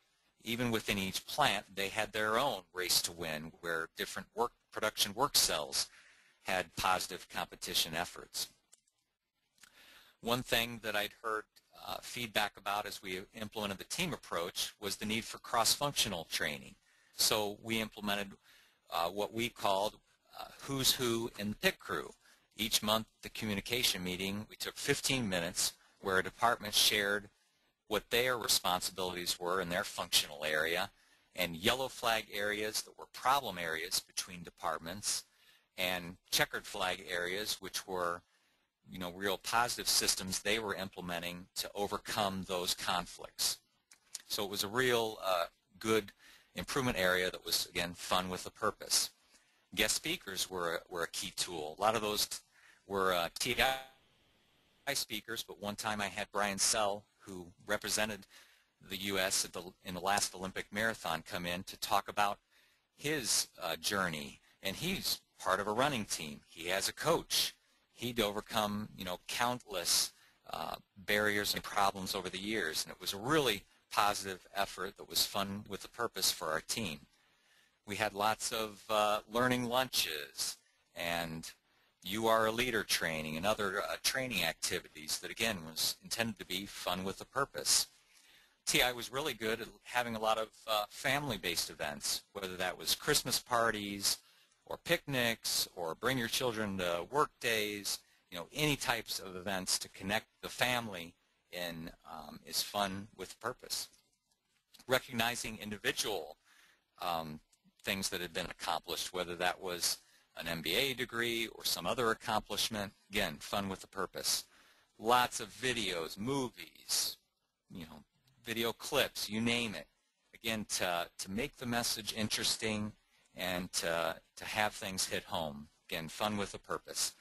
Even within each plant, they had their own race to win, where different production work cells had positive competition efforts. One thing that I'd heard feedback about as we implemented the team approach was the need for cross-functional training. So we implemented what we called Who's Who in the Pit Crew. Each month, the communication meeting, we took 15 minutes where a department shared what their responsibilities were in their functional area, and yellow flag areas that were problem areas between departments, and checkered flag areas which were real positive systems they were implementing to overcome those conflicts. So it was a real good improvement area that was, again, fun with a purpose. Guest speakers were a key tool. A lot of those were TI speakers, but one time I had Brian Sell, who represented the U.S. in the last Olympic marathon, come in to talk about his journey. And he's part of a running team. He has a coach. He'd overcome, countless barriers and problems over the years, and it was a really positive effort that was fun with a purpose for our team. We had lots of learning lunches and You Are a Leader training and other training activities that, again, was intended to be fun with a purpose. TI was really good at having a lot of family-based events, whether that was Christmas parties or picnics or bring your children to work days. Any types of events to connect the family in is fun with purpose. Recognizing individual things that had been accomplished, whether that was an MBA degree or some other accomplishment, again, fun with a purpose. Lots of videos, movies, video clips, you name it, again, to make the message interesting and to have things hit home. Again, fun with a purpose.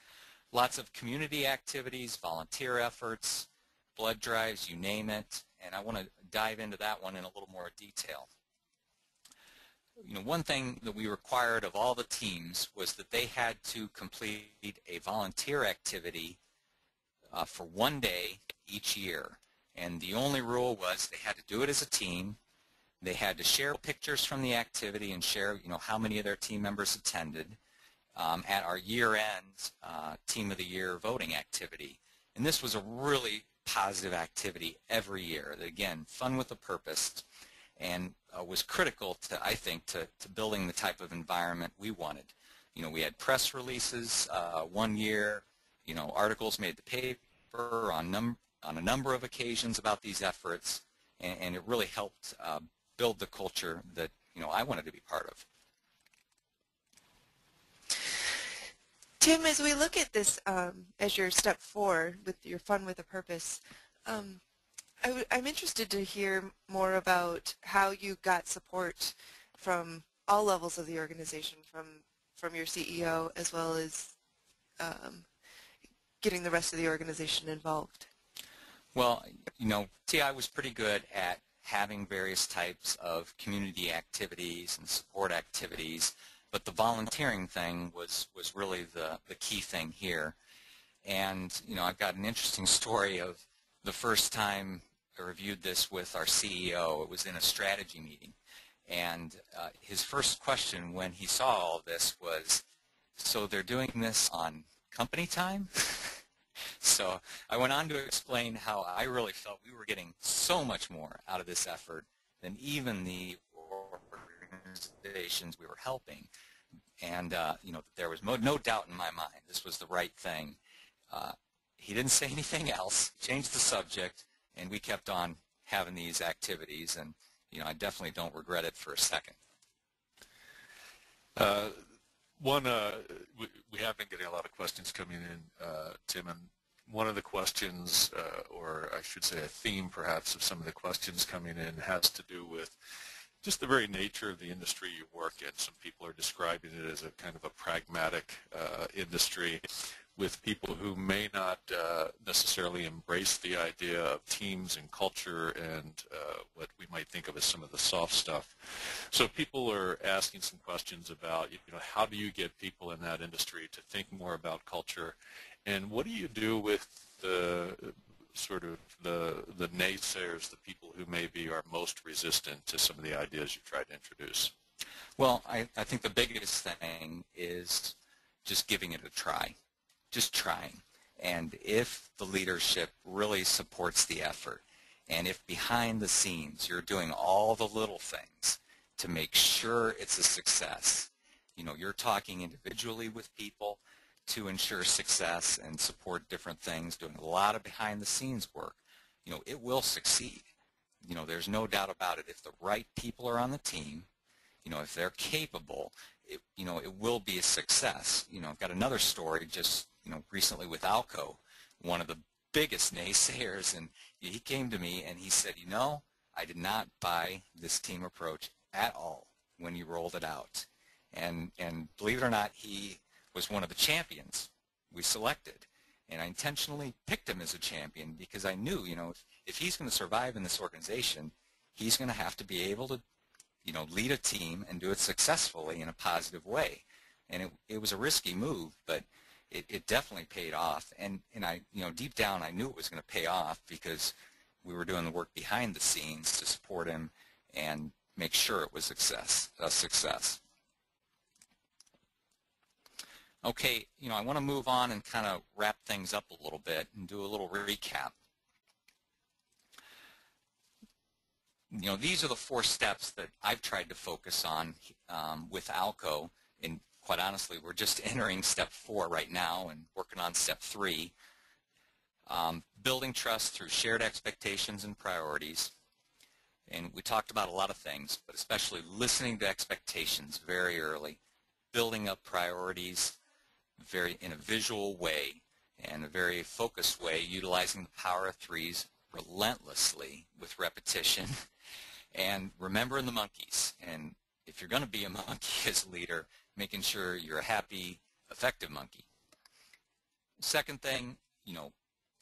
Lots of community activities, volunteer efforts, blood drives, you name it, and I want to dive into that one in a little more detail. One thing that we required of all the teams was that they had to complete a volunteer activity for 1 day each year. And the only rule was they had to do it as a team. They had to share pictures from the activity and share, how many of their team members attended at our year-end Team of the Year voting activity. And this was a really positive activity every year. Again, fun with a purpose, and was critical to, I think, to building the type of environment we wanted. We had press releases 1 year, articles made the paper on a number of occasions about these efforts, and it really helped build the culture that I wanted to be part of. Tim, as we look at this as your step 4 with your fun with a purpose, I'm interested to hear more about how you got support from all levels of the organization, from your CEO as well as getting the rest of the organization involved. Well, TI was pretty good at having various types of community activities and support activities, but the volunteering thing was really the key thing here. And, I've got an interesting story of the first time I reviewed this with our CEO. It was in a strategy meeting. And his first question when he saw all this was, so they're doing this on company time? So I went on to explain how I really felt we were getting so much more out of this effort than even the organizations we were helping. And, there was no doubt in my mind this was the right thing. He didn't say anything else, changed the subject, and we kept on having these activities. And, I definitely don't regret it for a second. We have been getting a lot of questions coming in, Tim, and one of the questions, or I should say a theme perhaps of some of the questions coming in, has to do with just the very nature of the industry you work in. Some people are describing it as a kind of a pragmatic industry with people who may not necessarily embrace the idea of teams and culture and what we might think of as some of the soft stuff. So people are asking some questions about, how do you get people in that industry to think more about culture, and what do you do with the sort of the naysayers, the people who maybe are most resistant to some of the ideas you tried to introduce? Well, I think the biggest thing is just giving it a try. Just trying. And if the leadership really supports the effort, and if behind the scenes you're doing all the little things to make sure it's a success, you're talking individually with people to ensure success and support different things, doing a lot of behind the scenes work, it will succeed. There's no doubt about it. If the right people are on the team, if they're capable, it will be a success. I've got another story just recently with Alco, one of the biggest naysayers, and he came to me and he said, I did not buy this team approach at all when you rolled it out. And believe it or not, he was one of the champions we selected. And I intentionally picked him as a champion because I knew, if he's going to survive in this organization, he's going to have to be able to, lead a team and do it successfully in a positive way. And it was a risky move, but it definitely paid off. And I, deep down, I knew it was going to pay off because we were doing the work behind the scenes to support him and make sure it was a success. Okay, I want to move on and kind of wrap things up a little bit and do a little recap. These are the 4 steps that I've tried to focus on with Alco, and quite honestly, we're just entering step 4 right now and working on step 3. Building trust through shared expectations and priorities. And we talked about a lot of things, but especially listening to expectations very early, building up priorities in a visual way and a very focused way, utilizing the power of 3s relentlessly with repetition, and remembering the monkeys and if you're going to be a monkey as a leader, making sure you're a happy, effective monkey. Second thing,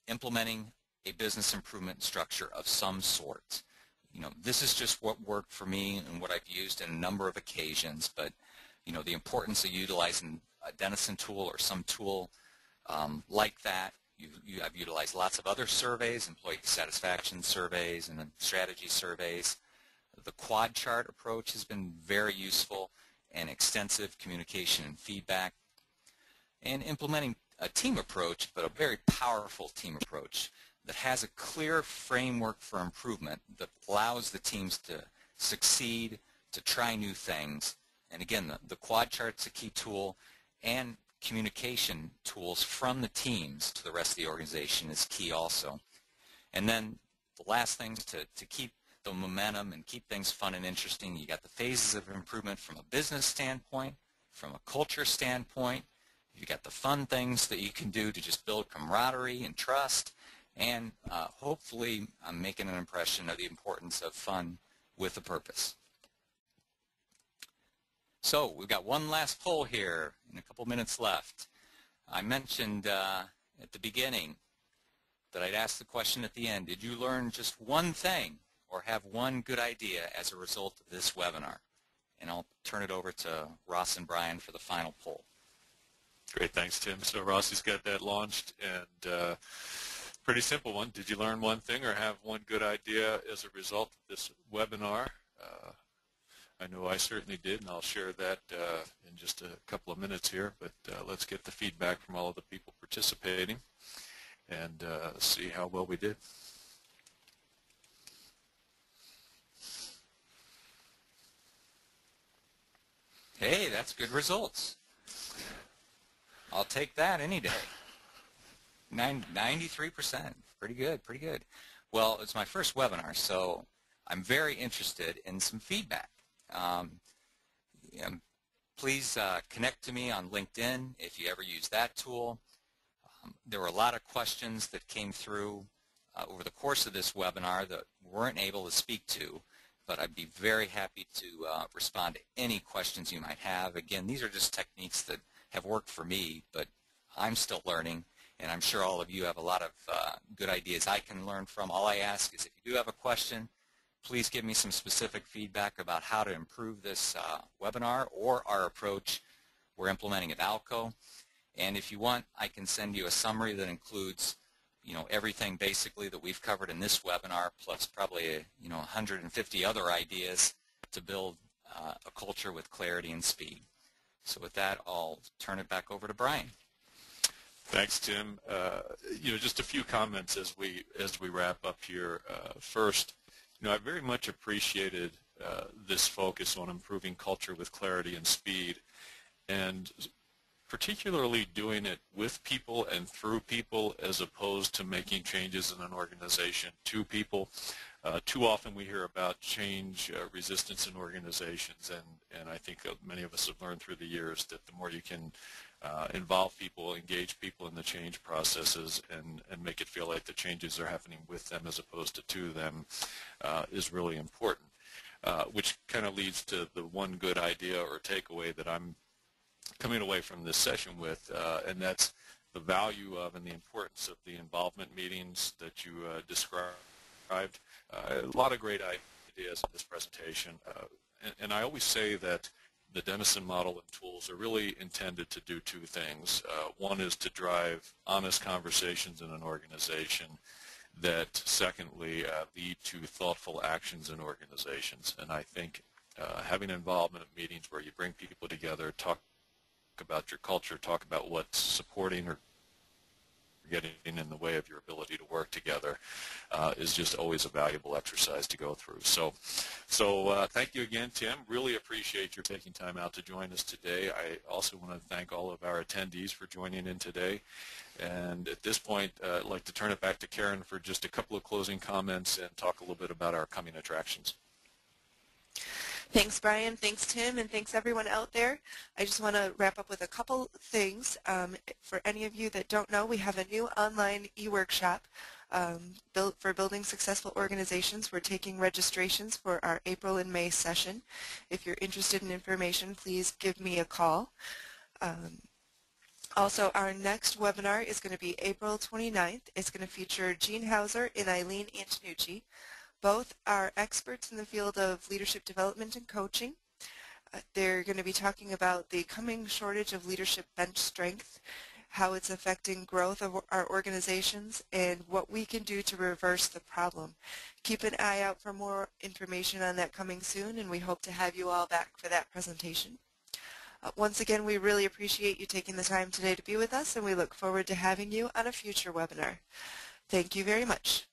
implementing a business improvement structure of some sort. This is just what worked for me and what I've used in a number of occasions, but the importance of utilizing a Denison tool or some tool like that. I've utilized lots of other surveys, employee satisfaction surveys and then strategy surveys. The quad chart approach has been very useful, and extensive communication and feedback. And implementing a team approach, but a very powerful team approach that has a clear framework for improvement that allows the teams to succeed, to try new things. And again, the quad chart's a key tool, and communication tools from the teams to the rest of the organization is key also. And then the last thing to keep the momentum and keep things fun and interesting, you got the phases of improvement from a business standpoint, from a culture standpoint. You got the fun things that you can do to just build camaraderie and trust, and hopefully I'm making an impression of the importance of fun with a purpose. So we've got one last poll here and a couple minutes left. I mentioned at the beginning that I'd ask the question at the end, did you learn just one thing or have one good idea as a result of this webinar? And I'll turn it over to Ross and Brian for the final poll. Great, thanks, Tim. So Rossi's got that launched, and pretty simple one. Did you learn one thing or have one good idea as a result of this webinar? I know I certainly did, and I'll share that in just a couple of minutes here, but let's get the feedback from all of the people participating and see how well we did. Hey, that's good results. I'll take that any day. 93%. Pretty good, pretty good. Well, it's my first webinar, so I'm very interested in some feedback. Please connect to me on LinkedIn if you ever use that tool. There were a lot of questions that came through over the course of this webinar that we weren't able to speak to, but I'd be very happy to respond to any questions you might have. Again, these are just techniques that have worked for me, but I'm still learning, and I'm sure all of you have a lot of good ideas I can learn from. All I ask is if you do have a question, please give me some specific feedback about how to improve this webinar or our approach we're implementing at ALCO. And if you want, I can send you a summary that includes everything basically that we've covered in this webinar, plus probably 150 other ideas to build a culture with clarity and speed. So with that, I'll turn it back over to Brian. Thanks, Tim. Just a few comments as we wrap up here. First, I very much appreciated this focus on improving culture with clarity and speed, and particularly doing it with people and through people as opposed to making changes in an organization to people. Too often we hear about change resistance in organizations, and I think many of us have learned through the years that the more you can involve people, engage people in the change processes, and make it feel like the changes are happening with them as opposed to them is really important, which kind of leads to the one good idea or takeaway that I'm coming away from this session with, and that's the value of and the importance of the involvement meetings that you described. A lot of great ideas in this presentation, and I always say that the Denison model and tools are really intended to do two things. One is to drive honest conversations in an organization that, secondly, lead to thoughtful actions in organizations. And I think having involvement meetings where you bring people together, talk about your culture, talk about what's supporting or getting in the way of your ability to work together is just always a valuable exercise to go through. So thank you again, Tim. Really appreciate your taking time out to join us today. I also want to thank all of our attendees for joining in today. And at this point, I'd like to turn it back to Karen for just a couple of closing comments and talk a little bit about our coming attractions. Thanks, Brian. Thanks, Tim. And thanks, everyone out there. I just want to wrap up with a couple things. For any of you that don't know, we have a new online e-workshop For Building Successful Organizations. We're taking registrations for our April and May session. If you're interested in information, please give me a call. Also, our next webinar is going to be April 29th. It's going to feature Jean Hauser and Eileen Antonucci. Both are experts in the field of leadership development and coaching. They're going to be talking about the coming shortage of leadership bench strength, how it's affecting growth of our organizations, and what we can do to reverse the problem. Keep an eye out for more information on that coming soon, and we hope to have you all back for that presentation. Once again, we really appreciate you taking the time today to be with us, and we look forward to having you on a future webinar. Thank you very much.